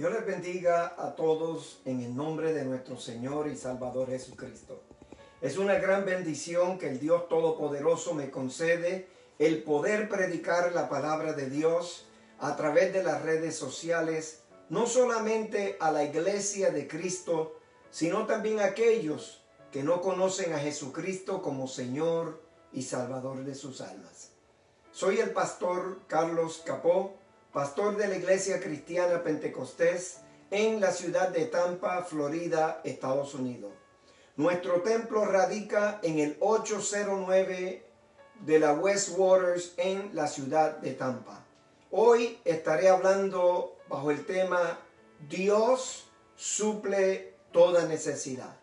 Dios les bendiga a todos en el nombre de nuestro Señor y Salvador Jesucristo. Es una gran bendición que el Dios Todopoderoso me concede el poder predicar la palabra de Dios a través de las redes sociales, no solamente a la iglesia de Cristo, sino también a aquellos que no conocen a Jesucristo como Señor y Salvador de sus almas. Soy el pastor Carlos Capó, pastor de la Iglesia Cristiana Pentecostés en la ciudad de Tampa, Florida, Estados Unidos. Nuestro templo radica en el 809 de la West Waters en la ciudad de Tampa. Hoy estaré hablando bajo el tema Dios suple toda necesidad.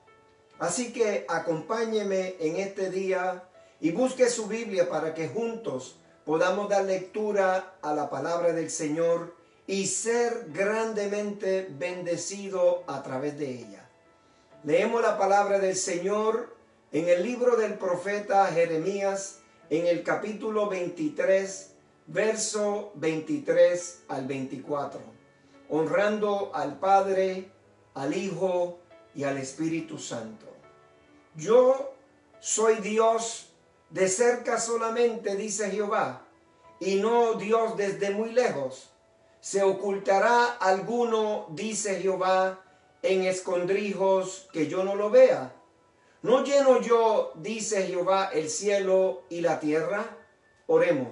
Así que acompáñeme en este día y busque su Biblia para que juntos podamos dar lectura a la palabra del Señor y ser grandemente bendecido a través de ella. Leemos la palabra del Señor en el libro del profeta Jeremías, en el capítulo 23, verso 23 al 24, honrando al Padre, al Hijo y al Espíritu Santo. Yo soy Dios de cerca solamente, dice Jehová, y no Dios desde muy lejos. ¿Se ocultará alguno, dice Jehová, en escondrijos que yo no lo vea? ¿No lleno yo, dice Jehová, el cielo y la tierra? Oremos.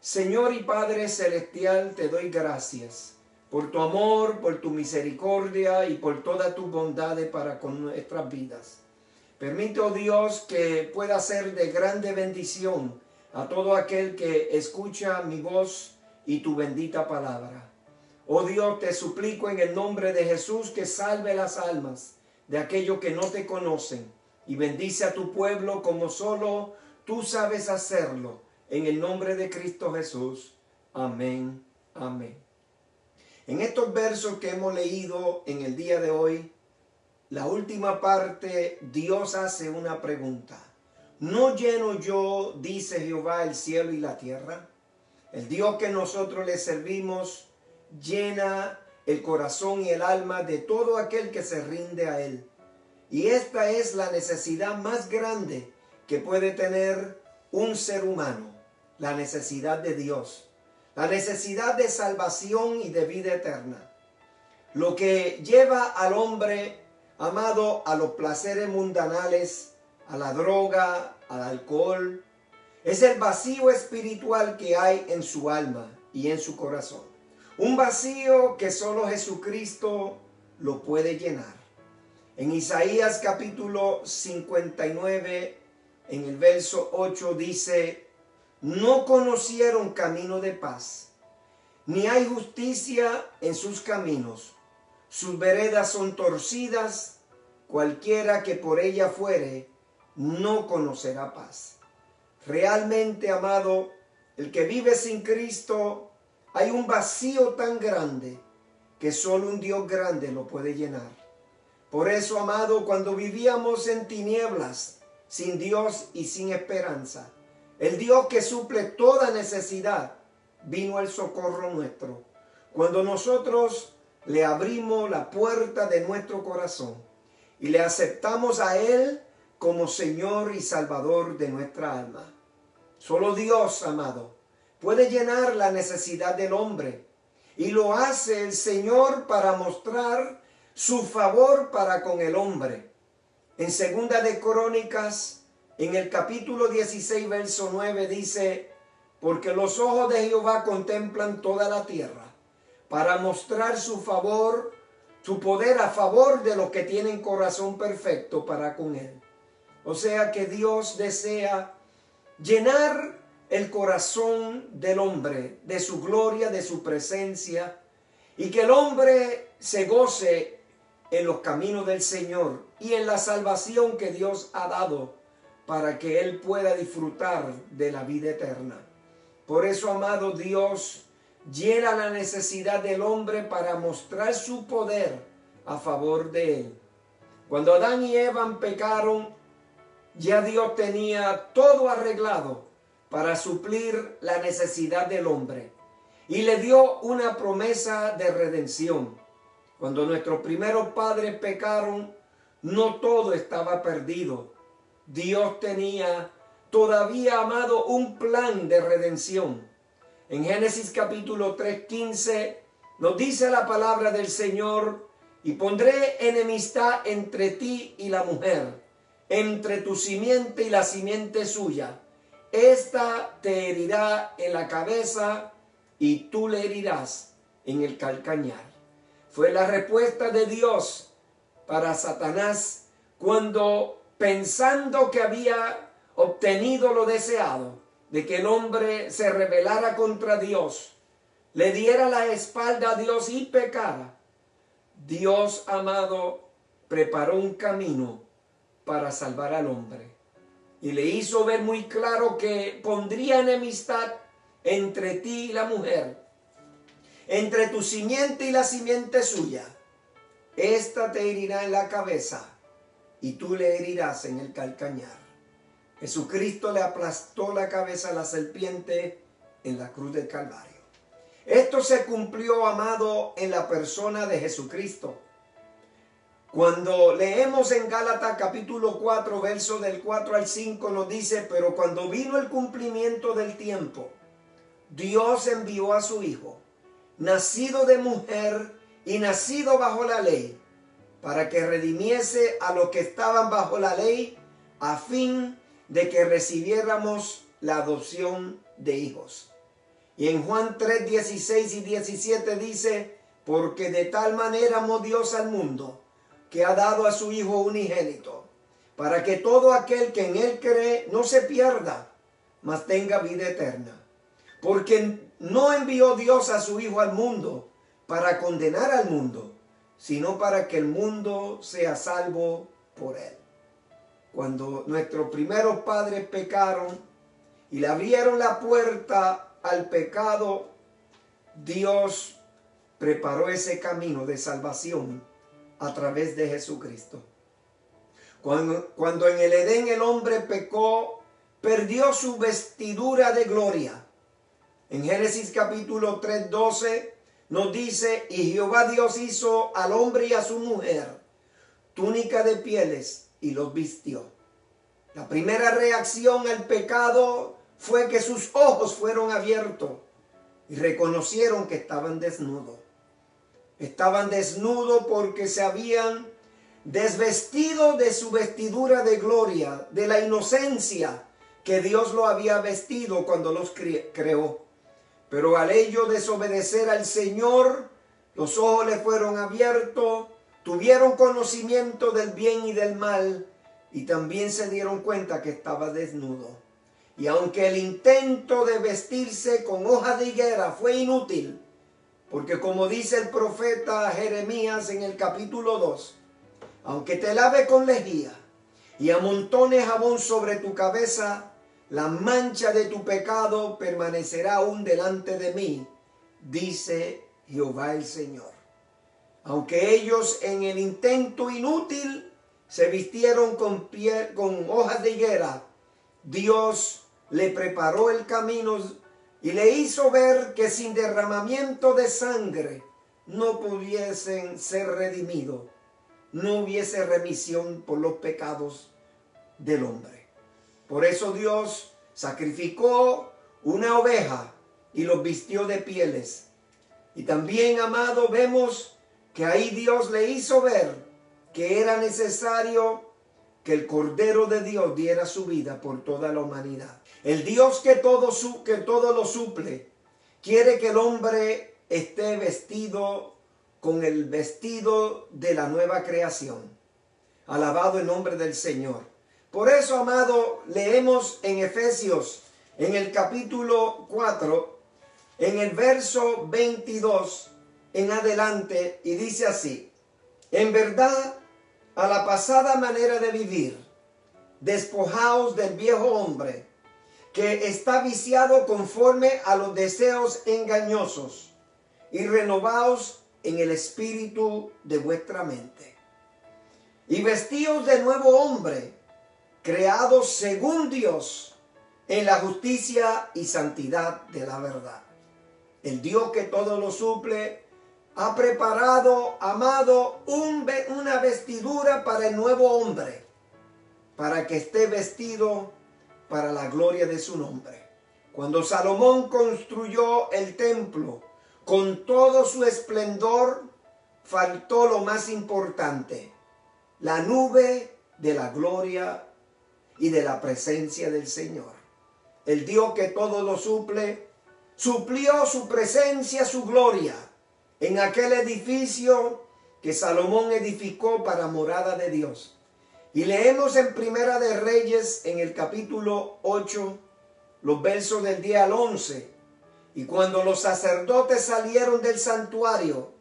Señor y Padre celestial, te doy gracias por tu amor, por tu misericordia y por toda tu bondad para con nuestras vidas. Permite, oh Dios, que pueda ser de grande bendición a todo aquel que escucha mi voz y tu bendita palabra. Oh Dios, te suplico en el nombre de Jesús que salve las almas de aquellos que no te conocen y bendice a tu pueblo como solo tú sabes hacerlo. En el nombre de Cristo Jesús. Amén. Amén. En estos versos que hemos leído en el día de hoy, la última parte, Dios hace una pregunta. ¿No lleno yo, dice Jehová, el cielo y la tierra? El Dios que nosotros le servimos llena el corazón y el alma de todo aquel que se rinde a Él. Y esta es la necesidad más grande que puede tener un ser humano, la necesidad de Dios, la necesidad de salvación y de vida eterna. Lo que lleva al hombre, amado, a los placeres mundanales, a la droga, al alcohol, es el vacío espiritual que hay en su alma y en su corazón. Un vacío que solo Jesucristo lo puede llenar. En Isaías capítulo 59, en el verso 8 dice: no conocieron camino de paz, ni hay justicia en sus caminos. Sus veredas son torcidas, cualquiera que por ella fuere, no conocerá paz. Realmente, amado, el que vive sin Cristo, hay un vacío tan grande que solo un Dios grande lo puede llenar. Por eso, amado, cuando vivíamos en tinieblas, sin Dios y sin esperanza, el Dios que suple toda necesidad, vino al socorro nuestro. Cuando nosotros le abrimos la puerta de nuestro corazón y le aceptamos a Él como Señor y Salvador de nuestra alma. Solo Dios, amado, puede llenar la necesidad del hombre, y lo hace el Señor para mostrar su favor para con el hombre. En Segunda de Crónicas, en el capítulo 16, verso 9 dice: porque los ojos de Jehová contemplan toda la tierra, para mostrar su favor, su poder a favor de los que tienen corazón perfecto para con Él. O sea que Dios desea llenar el corazón del hombre de su gloria, de su presencia, y que el hombre se goce en los caminos del Señor y en la salvación que Dios ha dado para que Él pueda disfrutar de la vida eterna. Por eso, amado, Dios llena la necesidad del hombre para mostrar su poder a favor de él. Cuando Adán y Eva pecaron, ya Dios tenía todo arreglado para suplir la necesidad del hombre y le dio una promesa de redención. Cuando nuestros primeros padres pecaron, no todo estaba perdido. Dios tenía todavía, amado, un plan de redención. En Génesis capítulo 3:15 nos dice la palabra del Señor: y pondré enemistad entre ti y la mujer, entre tu simiente y la simiente suya. Esta te herirá en la cabeza y tú le herirás en el calcañar. Fue la respuesta de Dios para Satanás cuando, pensando que había obtenido lo deseado, de que el hombre se rebelara contra Dios, le diera la espalda a Dios y pecara. Dios, amado, preparó un camino para salvar al hombre y le hizo ver muy claro que pondría enemistad entre ti y la mujer, entre tu simiente y la simiente suya. Esta te herirá en la cabeza y tú le herirás en el calcañar. Jesucristo le aplastó la cabeza a la serpiente en la cruz del Calvario. Esto se cumplió, amado, en la persona de Jesucristo. Cuando leemos en Gálatas capítulo 4, verso del 4 al 5, nos dice: pero cuando vino el cumplimiento del tiempo, Dios envió a su Hijo, nacido de mujer y nacido bajo la ley, para que redimiese a los que estaban bajo la ley, a fin de que recibiéramos la adopción de hijos. Y en Juan 3, 16 y 17 dice: porque de tal manera amó Dios al mundo, que ha dado a su Hijo unigénito, para que todo aquel que en él cree no se pierda, mas tenga vida eterna. Porque no envió Dios a su Hijo al mundo para condenar al mundo, sino para que el mundo sea salvo por él. Cuando nuestros primeros padres pecaron y le abrieron la puerta al pecado, Dios preparó ese camino de salvación a través de Jesucristo. Cuando en el Edén el hombre pecó, perdió su vestidura de gloria. En Génesis capítulo 3:12 nos dice: y Jehová Dios hizo al hombre y a su mujer túnica de pieles y los vistió. La primera reacción al pecado fue que sus ojos fueron abiertos y reconocieron que estaban desnudos. Estaban desnudos porque se habían desvestido de su vestidura de gloria, de la inocencia que Dios lo había vestido cuando los creó. Pero al ellos desobedecer al Señor, los ojos le fueron abiertos, tuvieron conocimiento del bien y del mal, y también se dieron cuenta que estaba desnudo. Y aunque el intento de vestirse con hojas de higuera fue inútil, porque como dice el profeta Jeremías en el capítulo 2, aunque te lave con lejía y amontones jabón sobre tu cabeza, la mancha de tu pecado permanecerá aún delante de mí, dice Jehová el Señor. Aunque ellos en el intento inútil se vistieron con hojas de higuera, Dios le preparó el camino y le hizo ver que sin derramamiento de sangre no pudiesen ser redimidos, no hubiese remisión por los pecados del hombre. Por eso Dios sacrificó una oveja y los vistió de pieles. Y también, amado, vemos que ahí Dios le hizo ver que era necesario que el Cordero de Dios diera su vida por toda la humanidad. El Dios que todo lo suple quiere que el hombre esté vestido con el vestido de la nueva creación. Alabado el nombre del Señor. Por eso, amado, leemos en Efesios, en el capítulo 4, en el verso 22 en adelante, y dice así: en verdad, a la pasada manera de vivir, despojaos del viejo hombre, que está viciado conforme a los deseos engañosos, y renovaos en el espíritu de vuestra mente. Y vestíos de nuevo hombre, creados según Dios, en la justicia y santidad de la verdad. El Dios que todo lo suple ha preparado, amado, una vestidura para el nuevo hombre, para que esté vestido para la gloria de su nombre. Cuando Salomón construyó el templo con todo su esplendor, faltó lo más importante: la nube de la gloria y de la presencia del Señor. El Dios que todo lo suple, suplió su presencia, su gloria, en aquel edificio que Salomón edificó para morada de Dios. Y leemos en Primera de Reyes, en el capítulo 8, los versos del 10 al 11. Y cuando los sacerdotes salieron del santuario,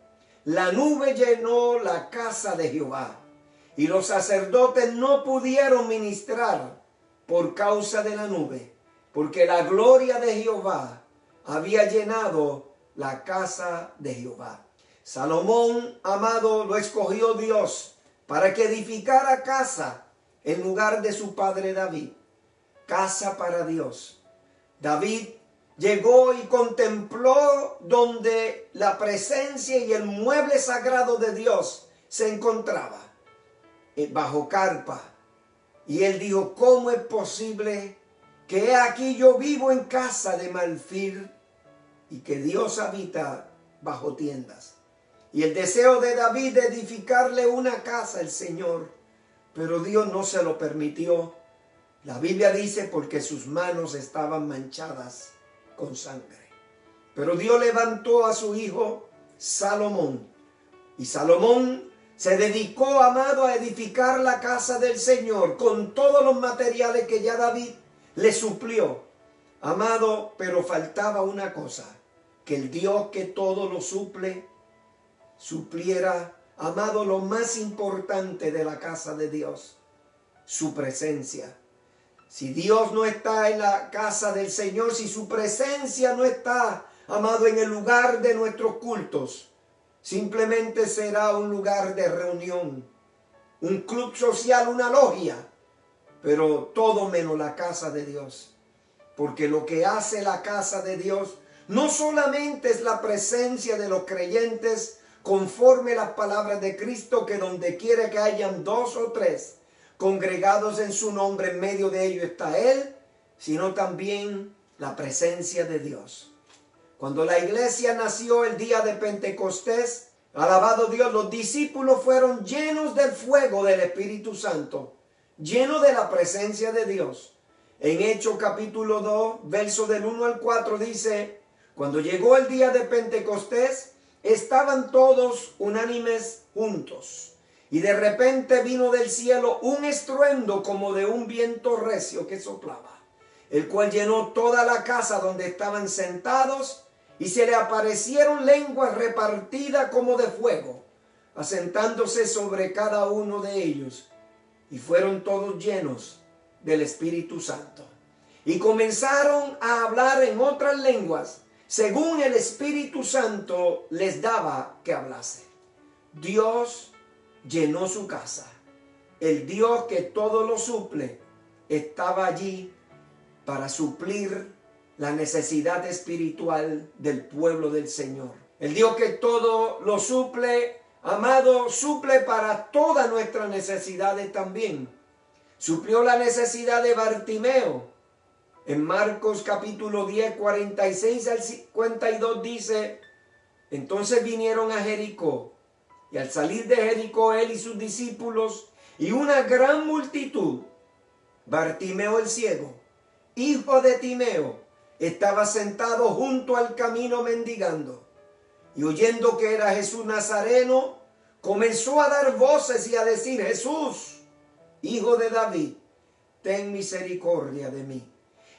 la nube llenó la casa de Jehová, y los sacerdotes no pudieron ministrar por causa de la nube, porque la gloria de Jehová había llenado la casa de Jehová. Salomón, amado, lo escogió Dios para que edificara casa en lugar de su padre David. Casa para Dios. David llegó y contempló donde la presencia y el mueble sagrado de Dios se encontraba, bajo carpa. Y él dijo: ¿cómo es posible que aquí yo vivo en casa de marfil y que Dios habita bajo tiendas? Y el deseo de David de edificarle una casa al Señor, pero Dios no se lo permitió. La Biblia dice: porque sus manos estaban manchadas con sangre. Pero Dios levantó a su hijo Salomón, y Salomón se dedicó, amado, a edificar la casa del Señor con todos los materiales que ya David le suplió, amado. Pero faltaba una cosa: que el Dios que todo lo suple, supliera, amado, lo más importante de la casa de Dios: su presencia. Si Dios no está en la casa del Señor, si su presencia no está, amado, en el lugar de nuestros cultos, simplemente será un lugar de reunión, un club social, una logia, pero todo menos la casa de Dios. Porque lo que hace la casa de Dios no solamente es la presencia de los creyentes, conforme las palabras de Cristo, que donde quiera que hayan dos o tres congregados en su nombre, en medio de ellos está Él, sino también la presencia de Dios. Cuando la iglesia nació el día de Pentecostés, alabado Dios, los discípulos fueron llenos del fuego del Espíritu Santo, llenos de la presencia de Dios. En Hechos capítulo 2, verso del 1 al 4 dice: cuando llegó el día de Pentecostés, estaban todos unánimes juntos. Y de repente vino del cielo un estruendo como de un viento recio que soplaba, el cual llenó toda la casa donde estaban sentados, y se le aparecieron lenguas repartidas como de fuego, asentándose sobre cada uno de ellos. Y fueron todos llenos del Espíritu Santo. Y comenzaron a hablar en otras lenguas, según el Espíritu Santo les daba que hablase. Dios llenó su casa. El Dios que todo lo suple estaba allí para suplir la necesidad espiritual del pueblo del Señor. El Dios que todo lo suple, amado, suple para todas nuestras necesidades también. Suplió la necesidad de Bartimeo. En Marcos capítulo 10, 46 al 52 dice: entonces vinieron a Jericó, y al salir de Jericó él y sus discípulos y una gran multitud, Bartimeo el ciego, hijo de Timeo, estaba sentado junto al camino mendigando. Y oyendo que era Jesús Nazareno, comenzó a dar voces y a decir: Jesús, hijo de David, ten misericordia de mí.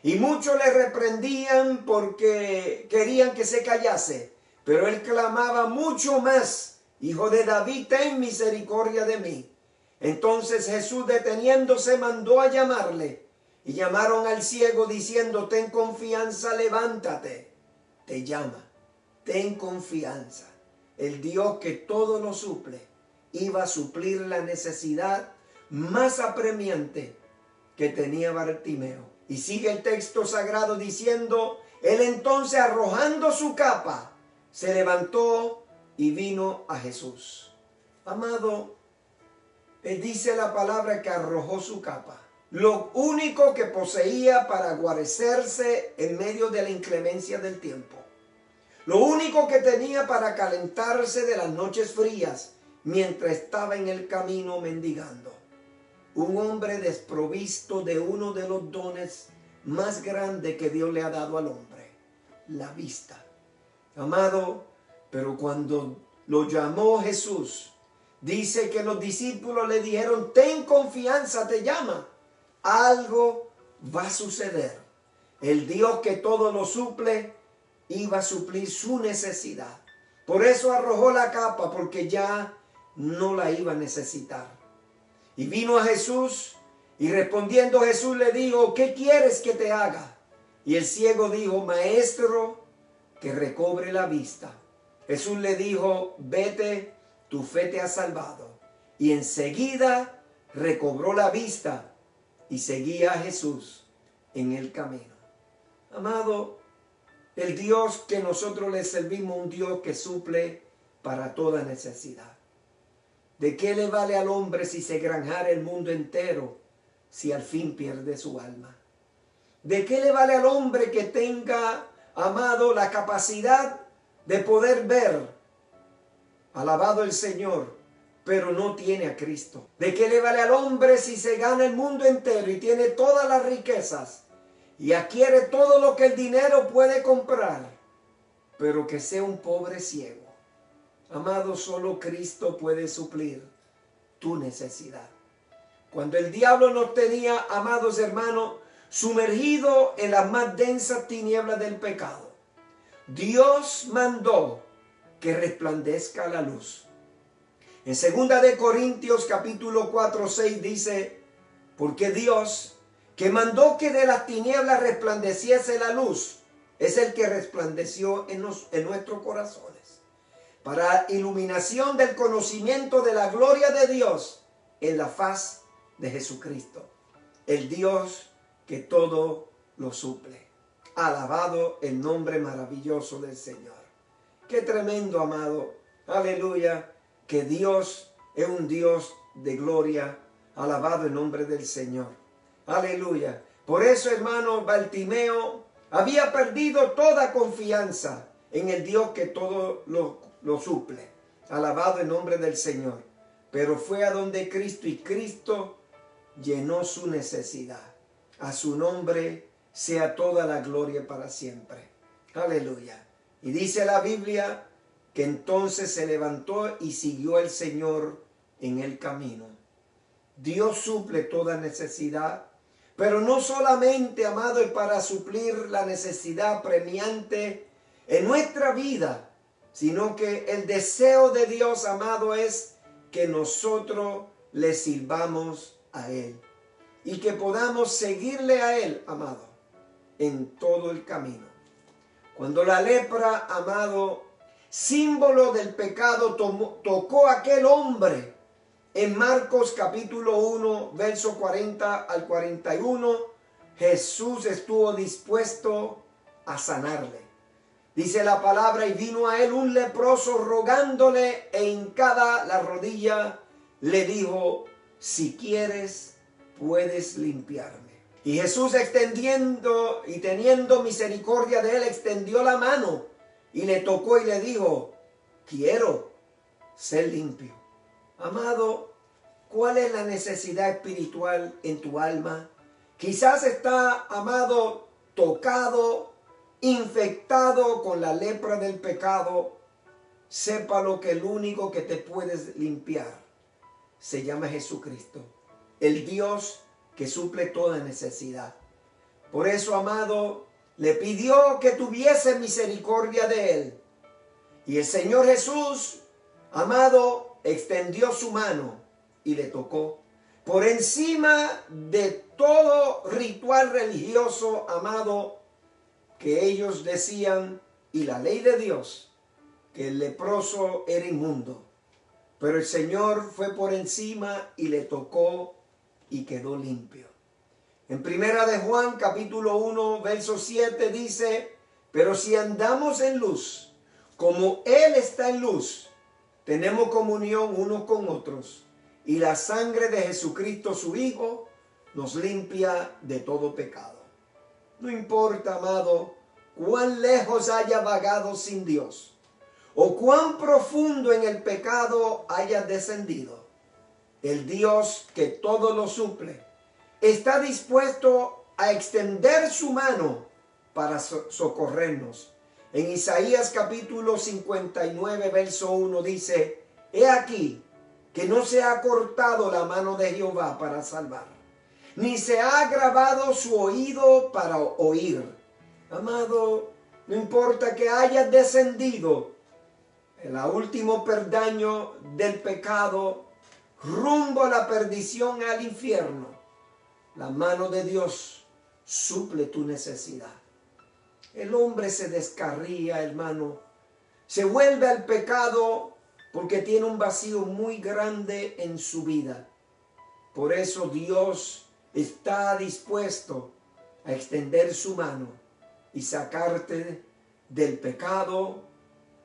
Y muchos le reprendían porque querían que se callase, pero él clamaba mucho más: Hijo de David, ten misericordia de mí. Entonces Jesús, deteniéndose, mandó a llamarle, y llamaron al ciego diciendo: ten confianza, levántate, te llama. Ten confianza. El Dios que todo lo suple iba a suplir la necesidad más apremiante que tenía Bartimeo. Y sigue el texto sagrado diciendo: él entonces, arrojando su capa, se levantó y vino a Jesús. Amado, dice la palabra que arrojó su capa. Lo único que poseía para guarecerse en medio de la inclemencia del tiempo. Lo único que tenía para calentarse de las noches frías mientras estaba en el camino mendigando. Un hombre desprovisto de uno de los dones más grandes que Dios le ha dado al hombre, la vista. Amado, pero cuando lo llamó Jesús, dice que los discípulos le dijeron, ten confianza, te llama. Algo va a suceder. El Dios que todo lo suple, iba a suplir su necesidad. Por eso arrojó la capa, porque ya no la iba a necesitar. Y vino a Jesús, y respondiendo Jesús le dijo, ¿qué quieres que te haga? Y el ciego dijo, maestro, que recobre la vista. Jesús le dijo, vete, tu fe te ha salvado. Y enseguida recobró la vista y seguía a Jesús en el camino. Amado, el Dios que nosotros le servimos, un Dios que suple para toda necesidad. ¿De qué le vale al hombre si se granjara el mundo entero, si al fin pierde su alma? ¿De qué le vale al hombre que tenga, amado, la capacidad de poder ver, alabado el Señor, pero no tiene a Cristo? ¿De qué le vale al hombre si se gana el mundo entero y tiene todas las riquezas y adquiere todo lo que el dinero puede comprar, pero que sea un pobre ciego? Amado, solo Cristo puede suplir tu necesidad. Cuando el diablo nos tenía, amados hermanos, sumergido en las más densas tinieblas del pecado, Dios mandó que resplandezca la luz. En 2 de Corintios capítulo 4:6 dice, porque Dios, que mandó que de las tinieblas resplandeciese la luz, es el que resplandeció en nuestros corazones, para iluminación del conocimiento de la gloria de Dios en la faz de Jesucristo, el Dios que todo lo suple. Alabado el nombre maravilloso del Señor. Qué tremendo, amado. Aleluya. Que Dios es un Dios de gloria. Alabado el nombre del Señor. Aleluya. Por eso, hermano, Bartimeo había perdido toda confianza en el Dios que todo lo suple. Alabado el nombre del Señor. Pero fue a donde Cristo, y Cristo llenó su necesidad. A su nombre sea toda la gloria para siempre. Aleluya. Y dice la Biblia que entonces se levantó y siguió el Señor en el camino. Dios suple toda necesidad, pero no solamente, amado, es para suplir la necesidad premiante en nuestra vida, sino que el deseo de Dios, amado, es que nosotros le sirvamos a Él y que podamos seguirle a Él, amado, en todo el camino. Cuando la lepra, amado, símbolo del pecado, tocó a aquel hombre, en Marcos capítulo 1, verso 40 al 41, Jesús estuvo dispuesto a sanarle. Dice la palabra, y vino a él un leproso rogándole, e hincada la rodilla, le dijo, si quieres, puedes limpiarme. Y Jesús, extendiendo y teniendo misericordia de él, extendió la mano y le tocó y le dijo, quiero ser limpio. Amado, ¿cuál es la necesidad espiritual en tu alma? Quizás está, amado, tocado, infectado con la lepra del pecado. Sépalo que el único que te puedes limpiar se llama Jesucristo, el Dios que suple toda necesidad. Por eso, amado, le pidió que tuviese misericordia de él. Y el Señor Jesús, amado, extendió su mano y le tocó. Por encima de todo ritual religioso, amado, que ellos decían, y la ley de Dios, que el leproso era inmundo. Pero el Señor fue por encima y le tocó y quedó limpio. En 1 de Juan capítulo 1 verso 7 dice, pero si andamos en luz, como Él está en luz, tenemos comunión unos con otros y la sangre de Jesucristo su Hijo nos limpia de todo pecado. No importa, amado, cuán lejos haya vagado sin Dios o cuán profundo en el pecado haya descendido. El Dios que todo lo suple está dispuesto a extender su mano para socorrernos. En Isaías capítulo 59, verso 1 dice: He aquí que no se ha cortado la mano de Jehová para salvar, ni se ha agravado su oído para oír. Amado, no importa que hayas descendido en el último peldaño del pecado, rumbo a la perdición, al infierno, la mano de Dios suple tu necesidad. El hombre se descarría, hermano, se vuelve al pecado porque tiene un vacío muy grande en su vida. Por eso Dios está dispuesto a extender su mano y sacarte del pecado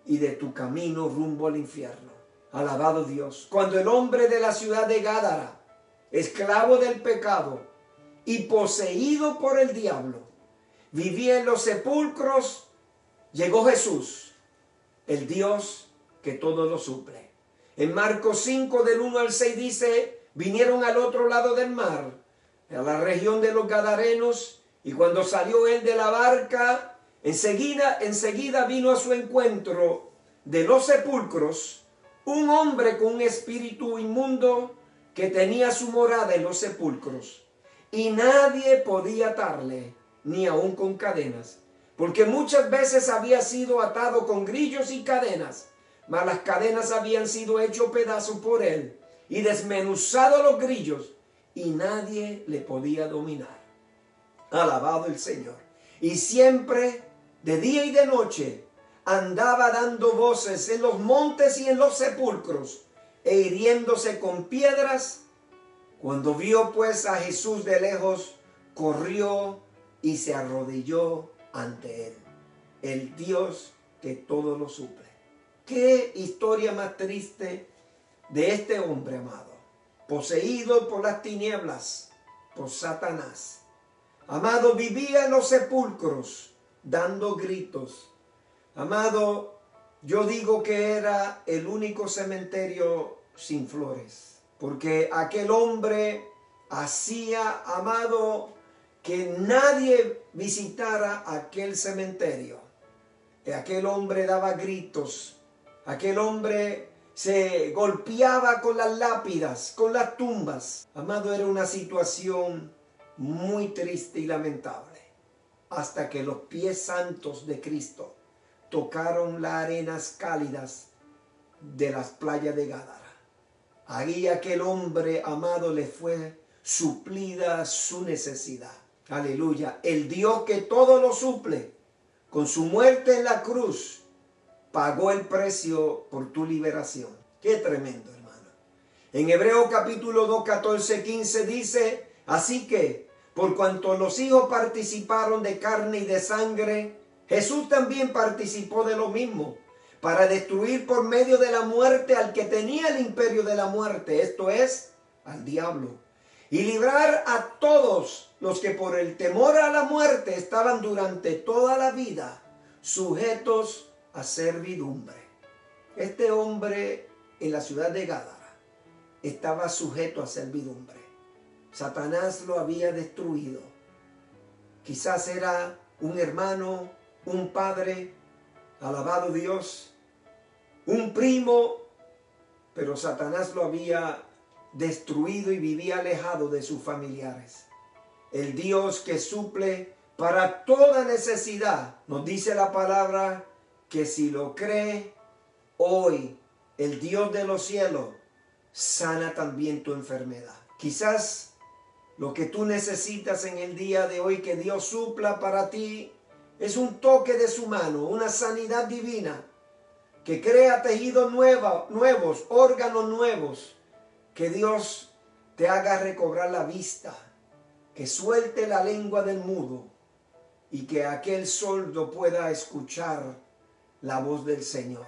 y de tu camino rumbo al infierno. Alabado Dios. Cuando el hombre de la ciudad de Gádara, esclavo del pecado y poseído por el diablo, vivía en los sepulcros, llegó Jesús, el Dios que todo lo suple. En Marcos 5, del 1 al 6 dice: vinieron al otro lado del mar, a la región de los Gadarenos, y cuando salió él de la barca, enseguida vino a su encuentro de los sepulcros un hombre con un espíritu inmundo que tenía su morada en los sepulcros, y nadie podía atarle, ni aun con cadenas, porque muchas veces había sido atado con grillos y cadenas, mas las cadenas habían sido hechos pedazos por él, y desmenuzado los grillos, y nadie le podía dominar. Alabado el Señor. Y siempre, de día y de noche, andaba dando voces en los montes y en los sepulcros, e hiriéndose con piedras. Cuando vio pues a Jesús de lejos, corrió y se arrodilló ante él, el Dios que todo lo suple. Qué historia más triste de este hombre, amado, poseído por las tinieblas, por Satanás. Amado, vivía en los sepulcros dando gritos. Amado, yo digo que era el único cementerio sin flores, porque aquel hombre hacía, amado, que nadie visitara aquel cementerio. Aquel hombre daba gritos, aquel hombre se golpeaba con las lápidas, con las tumbas. Amado, era una situación muy triste y lamentable, hasta que los pies santos de Cristo tocaron las arenas cálidas de las playas de Gádara. Ahí aquel hombre, amado, le fue suplida su necesidad. Aleluya. El Dios que todo lo suple, con su muerte en la cruz, pagó el precio por tu liberación. Qué tremendo, hermano. En Hebreos capítulo 2, 14, 15 dice: así que, por cuanto los hijos participaron de carne y de sangre, Jesús también participó de lo mismo, para destruir por medio de la muerte al que tenía el imperio de la muerte, esto es, al diablo, y librar a todos los que por el temor a la muerte estaban durante toda la vida sujetos a servidumbre. Este hombre en la ciudad de Gádara estaba sujeto a servidumbre. Satanás lo había destruido. Quizás era un hermano, un padre, alabado Dios, un primo, pero Satanás lo había destruido y vivía alejado de sus familiares. El Dios que suple para toda necesidad, nos dice la palabra que si lo cree, hoy el Dios de los cielos sana también tu enfermedad. Quizás lo que tú necesitas en el día de hoy que Dios supla para ti es un toque de su mano, una sanidad divina, que crea tejidos nuevos, órganos nuevos, que Dios te haga recobrar la vista, que suelte la lengua del mudo y que aquel sordo pueda escuchar la voz del Señor.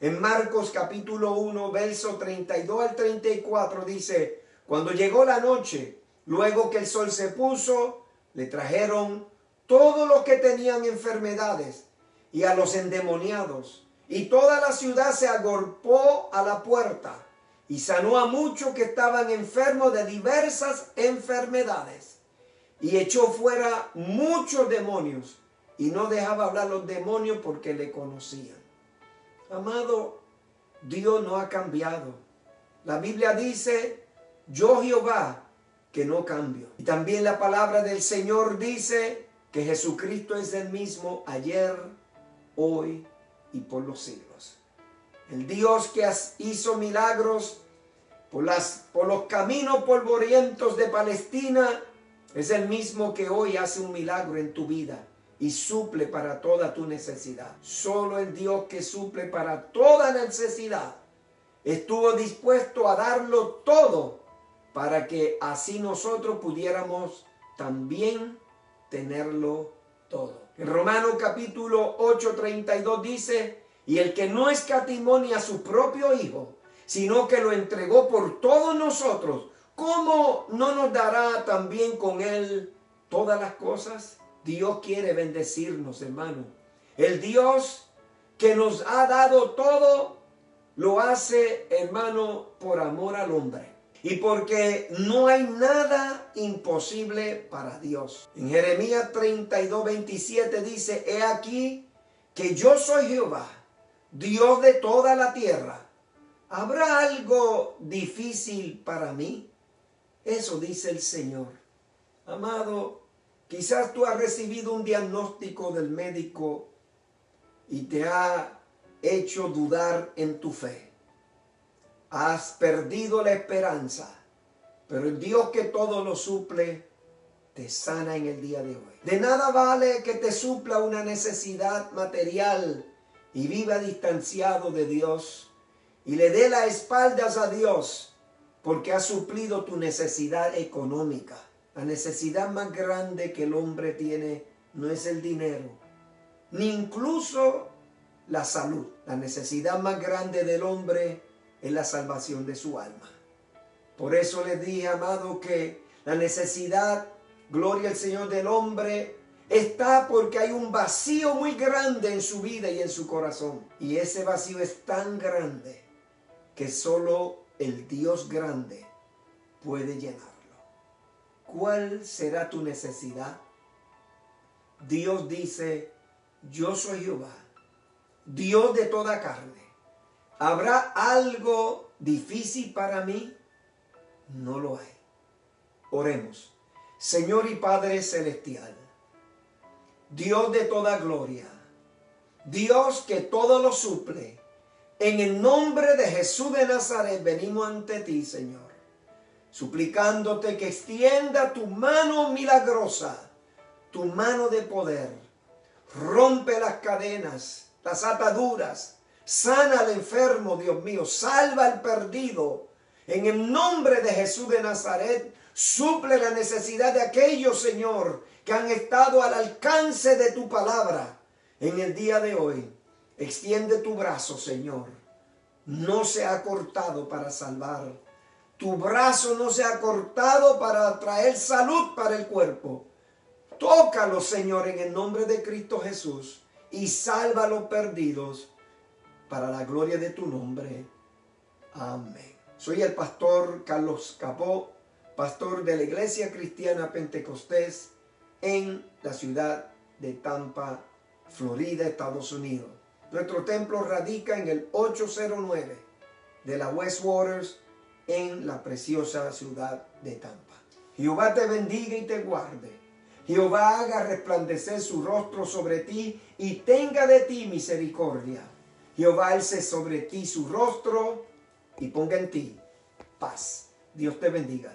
En Marcos capítulo 1, verso 32 al 34 dice, cuando llegó la noche, luego que el sol se puso, le trajeron todos los que tenían enfermedades y a los endemoniados. Y toda la ciudad se agolpó a la puerta y sanó a muchos que estaban enfermos de diversas enfermedades. Y echó fuera muchos demonios y no dejaba hablar los demonios porque le conocían. Amado, Dios no ha cambiado. La Biblia dice, yo Jehová, que no cambio. Y también la palabra del Señor dice que Jesucristo es el mismo ayer, hoy y por los siglos. El Dios que hizo milagros por los caminos polvorientos de Palestina es el mismo que hoy hace un milagro en tu vida y suple para toda tu necesidad. Solo el Dios que suple para toda necesidad estuvo dispuesto a darlo todo para que así nosotros pudiéramos también tenerlo todo. En Romanos capítulo 8:32 dice, y el que no escatimó ni a su propio Hijo, sino que lo entregó por todos nosotros, ¿cómo no nos dará también con él todas las cosas? Dios quiere bendecirnos, hermano. El Dios que nos ha dado todo, lo hace, hermano, por amor al hombre. Y porque no hay nada imposible para Dios. En Jeremías 32:27 dice, he aquí que yo soy Jehová, Dios de toda la tierra. ¿Habrá algo difícil para mí? Eso dice el Señor. Amado, quizás tú has recibido un diagnóstico del médico y te ha hecho dudar en tu fe. Has perdido la esperanza, pero el Dios que todo lo suple, te sana en el día de hoy. De nada vale que te supla una necesidad material y viva distanciado de Dios y le dé las espaldas a Dios porque ha suplido tu necesidad económica. La necesidad más grande que el hombre tiene no es el dinero, ni incluso la salud. La necesidad más grande del hombre es la salvación de su alma. Por eso les dije, amado, que la necesidad, gloria al Señor, del hombre está porque hay un vacío muy grande en su vida y en su corazón. Y ese vacío es tan grande que solo el Dios grande puede llenarlo. ¿Cuál será tu necesidad? Dios dice, yo soy Jehová, Dios de toda carne. ¿Habrá algo difícil para mí? No lo hay. Oremos. Señor y Padre celestial, Dios de toda gloria, Dios que todo lo suple, en el nombre de Jesús de Nazaret venimos ante ti, Señor, suplicándote que extienda tu mano milagrosa, tu mano de poder, rompe las cadenas, las ataduras, sana al enfermo, Dios mío, salva al perdido. En el nombre de Jesús de Nazaret, suple la necesidad de aquellos, Señor, que han estado al alcance de tu palabra. En el día de hoy, extiende tu brazo, Señor. No se ha cortado para salvar. Tu brazo no se ha cortado para traer salud para el cuerpo. Tócalo, Señor, en el nombre de Cristo Jesús y salva a los perdidos para la gloria de tu nombre. Amén. Soy el pastor Carlos Capó, pastor de la Iglesia Cristiana Pentecostés en la ciudad de Tampa, Florida, Estados Unidos. Nuestro templo radica en el 809 de la West Waters en la preciosa ciudad de Tampa. Jehová te bendiga y te guarde. Jehová haga resplandecer su rostro sobre ti y tenga de ti misericordia. Jehová alce sobre ti su rostro y ponga en ti paz. Dios te bendiga.